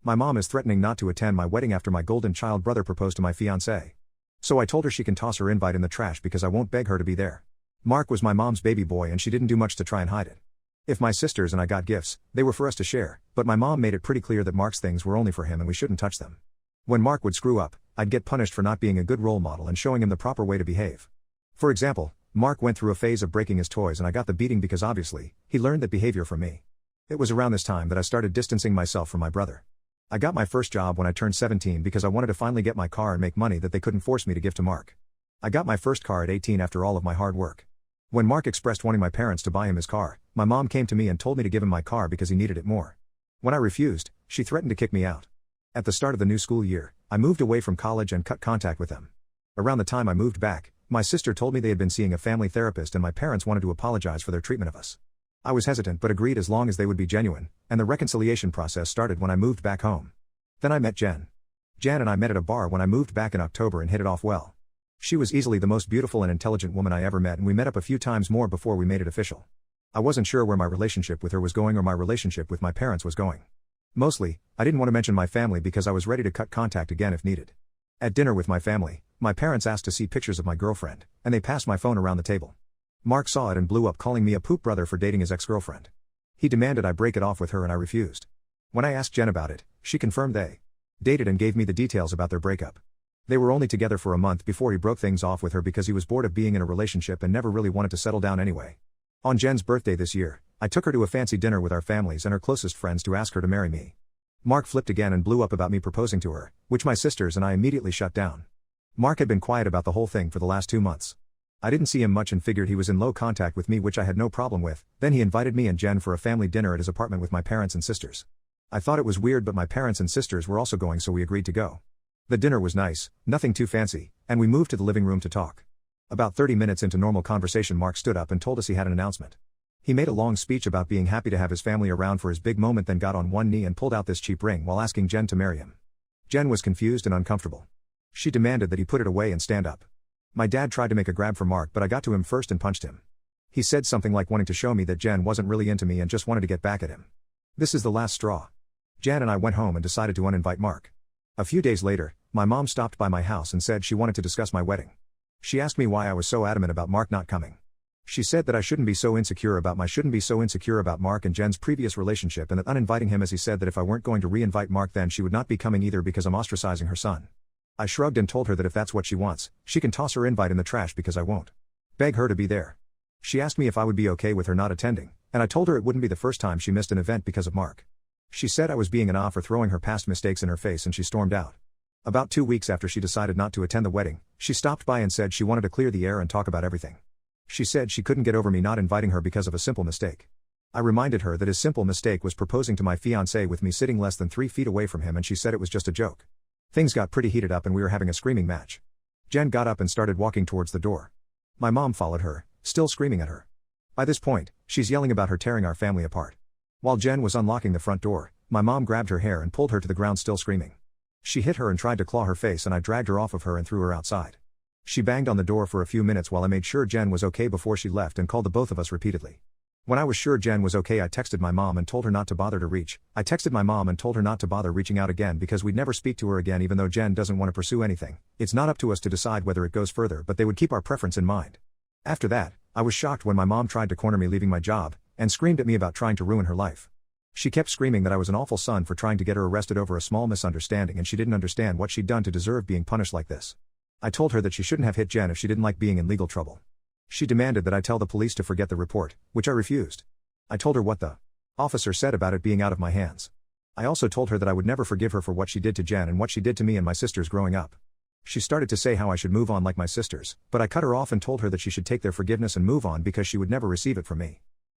My mom is threatening not to attend my wedding after my golden child brother proposed to my fiancée. So I told her she can toss her invite in the trash because I won't beg her to be there. Mark was my mom's baby boy and she didn't do much to try and hide it. If my sisters and I got gifts, they were for us to share, but my mom made it pretty clear that Mark's things were only for him and we shouldn't touch them. When Mark would screw up, I'd get punished for not being a good role model and showing him the proper way to behave. For example, Mark went through a phase of breaking his toys and I got the beating because obviously, he learned that behavior from me. It was around this time that I started distancing myself from my brother. I got my first job when I turned 17 because I wanted to finally get my car and make money that they couldn't force me to give to Mark. I got my first car at 18 after all of my hard work. When Mark expressed wanting my parents to buy him his car, my mom came to me and told me to give him my car because he needed it more. When I refused, she threatened to kick me out. At the start of the new school year, I moved away from college and cut contact with them. Around the time I moved back, my sister told me they had been seeing a family therapist and my parents wanted to apologize for their treatment of us. I was hesitant but agreed as long as they would be genuine, and the reconciliation process started when I moved back home. Then I met Jen. Jen and I met at a bar when I moved back in October and hit it off well. She was easily the most beautiful and intelligent woman I ever met and we met up a few times more before we made it official. I wasn't sure where my relationship with her was going or my relationship with my parents was going. Mostly, I didn't want to mention my family because I was ready to cut contact again if needed. At dinner with my family, my parents asked to see pictures of my girlfriend, and they passed my phone around the table. Mark saw it and blew up calling me a poop brother for dating his ex-girlfriend. He demanded I break it off with her and I refused. When I asked Jen about it, she confirmed they dated and gave me the details about their breakup. They were only together for a month before he broke things off with her because he was bored of being in a relationship and never really wanted to settle down anyway. On Jen's birthday this year, I took her to a fancy dinner with our families and her closest friends to ask her to marry me. Mark flipped again and blew up about me proposing to her, which my sisters and I immediately shut down. Mark had been quiet about the whole thing for the last 2 months. I didn't see him much and figured he was in low contact with me, which I had no problem with. Then he invited me and Jen for a family dinner at his apartment with my parents and sisters. I thought it was weird but my parents and sisters were also going so we agreed to go. The dinner was nice, nothing too fancy, and we moved to the living room to talk. About 30 minutes into normal conversation Mark stood up and told us he had an announcement. He made a long speech about being happy to have his family around for his big moment, then got on one knee and pulled out this cheap ring while asking Jen to marry him. Jen was confused and uncomfortable. She demanded that he put it away and stand up. My dad tried to make a grab for Mark but I got to him first and punched him. He said something like wanting to show me that Jen wasn't really into me and just wanted to get back at him. This is the last straw. Jen and I went home and decided to uninvite Mark. A few days later, my mom stopped by my house and said she wanted to discuss my wedding. She asked me why I was so adamant about Mark not coming. She said that I shouldn't be so insecure about Mark and Jen's previous relationship and that uninviting him, as he said that if I weren't going to re-invite Mark then she would not be coming either because I'm ostracizing her son. I shrugged and told her that if that's what she wants, she can toss her invite in the trash because I won't beg her to be there. She asked me if I would be okay with her not attending, and I told her it wouldn't be the first time she missed an event because of Mark. She said I was being an off for throwing her past mistakes in her face and she stormed out. About 2 weeks after she decided not to attend the wedding, she stopped by and said she wanted to clear the air and talk about everything. She said she couldn't get over me not inviting her because of a simple mistake. I reminded her that his simple mistake was proposing to my fiancé with me sitting less than 3 feet away from him and she said it was just a joke. Things got pretty heated up and we were having a screaming match. Jen got up and started walking towards the door. My mom followed her, still screaming at her. By this point, she's yelling about her tearing our family apart. While Jen was unlocking the front door, my mom grabbed her hair and pulled her to the ground still screaming. She hit her and tried to claw her face and I dragged her off of her and threw her outside. She banged on the door for a few minutes while I made sure Jen was okay before she left and called the both of us repeatedly. When I was sure Jen was okay I texted my mom and told her not to bother reaching out again because we'd never speak to her again even though Jen doesn't want to pursue anything. It's not up to us to decide whether it goes further but they would keep our preference in mind. After that, I was shocked when my mom tried to corner me leaving my job, and screamed at me about trying to ruin her life. She kept screaming that I was an awful son for trying to get her arrested over a small misunderstanding and she didn't understand what she'd done to deserve being punished like this. I told her that she shouldn't have hit Jen if she didn't like being in legal trouble. She demanded that I tell the police to forget the report, which I refused. I told her what the officer said about it being out of my hands. I also told her that I would never forgive her for what she did to Jen and what she did to me and my sisters growing up. She started to say how I should move on like my sisters, but I cut her off and told her that she should take their forgiveness and move on because she would never receive it from me.